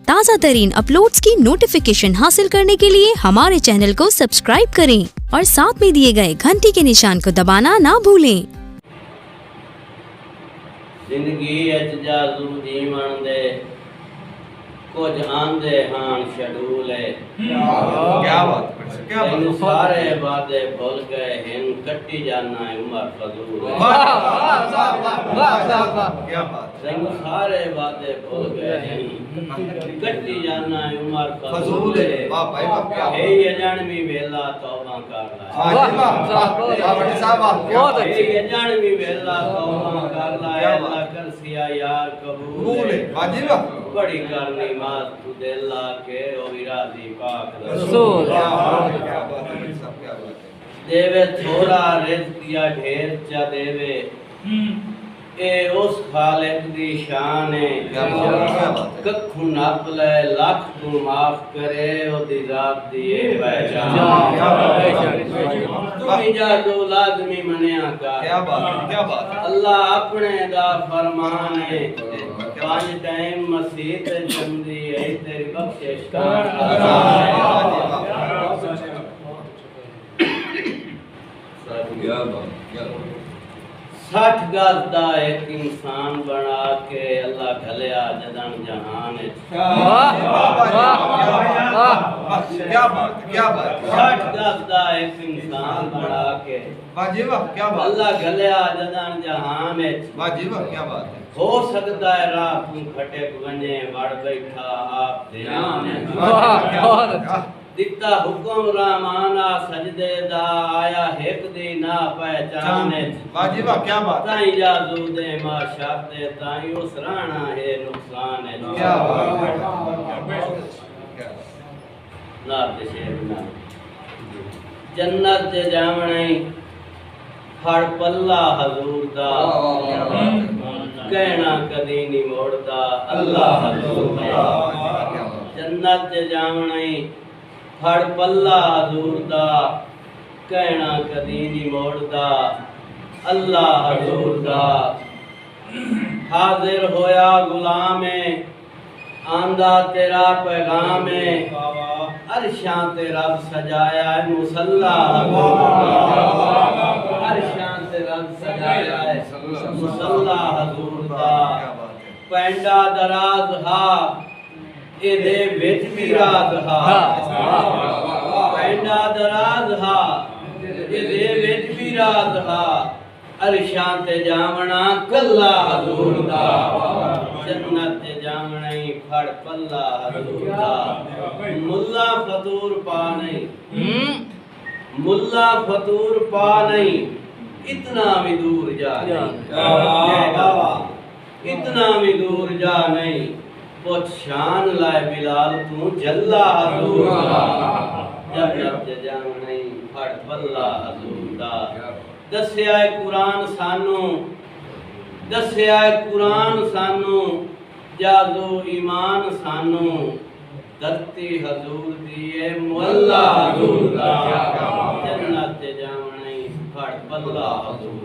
ताज़ा तरीन अपलोड्स की नोटिफिकेशन हासिल करने के लिए हमारे चैनल को सब्सक्राइब करें और साथ में दिए गए घंटी के निशान को दबाना ना भूलें। जिंदगी जाजू जीवन दे कुछ आंदे हान शेड्यूल है। क्या बात क्या तेनू सारे वादे भूल गए हिन कट्टी जाना है उमर फजूल है। क्या बात तेनू सारे वादे भूल गए हिन कट्टी जाना है उमर फजूल है। वाह भाई वाह क्या हे अजानवी वेला तौबा कर ला। वाह जी वाह बड़ी साहब बहुत हे अजानवी वेला तौबा कर ला। अल्लाह कर सिया यार कबूल है। वाह जी वाह बड़ी करनी मात तू दिला के ओ विराजी पाक रसूल। क्या बात है बड़ी साहब क्या बात है। देवे थोड़ा रिज़्क़ या ढेर चा देवे ए उस खालिक दी शान है। क्या बात है कखु नप ले लख तू माफ करे ओ दी जात दी ए पहचान। क्या बात तू जा दो लाजमी मनिया का। क्या बात है अल्लाह अपने दा फरमान है। पांच टाइम मसीह ते जमदी है तेरी बख्शिश का। क्या बात 60 गज दा एक इंसान बना के अल्लाह घलिया जदन जहान है। क्या बात 60 गज दा एक इंसान बना के वाह जी वाह क्या बात अल्लाह घलिया जदन जहान है। वाह जी वाह क्या बात है। हो सकता है राह तू खटे वने वड़ बैठा आप ध्यान है। बहुत अच्छा दिता हुक्म रहमाना सजदे दा आया एक दी ना पहचान है। वाह जी वाह क्या बात है। ताई जादू दे मा शाते ताई उस राणा है नुकसान है। क्या बात है। ना ते शेर ना जन्नत ते जावणे फड़ पल्ला हजूर दा कहना कदी नहीं मोड़दा अल्लाह हजूर दा। जन्नत ते जावणे फड़ पल्ला हजूर दा कहना कदी नहीं मोड़दा अल्लाह हजूर दा। हाजिर होया गुलाम आंदा तेरा पैगाम अरशां ते रब सजाया है मुसल्ला। अरशां ते रब सजाया है मुसल्ला हजूर दा। पैंडा दराज हा एदे विच भी राज हा। पैंडा दराज हा एदे विच भी राज हा। अरशां ते जावना कल्ला हजूर दा। जन्नत ते जावना ही फड़ पल्ला हजूर दा। मुल्ला फतूर पा नहीं मुल्ला फतूर पा नहीं इतना भी दूर जा नहीं। इतना भी दूर जा नहीं कुछ शान लाए बिलाल तू जल्ला हजूर दा। जब जब जावना ही फड़ पल्ला हजूर दा। दस्या है कुरान सानू दस्या है कुरान सानू जादू ईमान सानू धरती हजूर दिए मुअल्ला हजूर दा। जन्नत ते जावणे फड़ पल्ला हजूर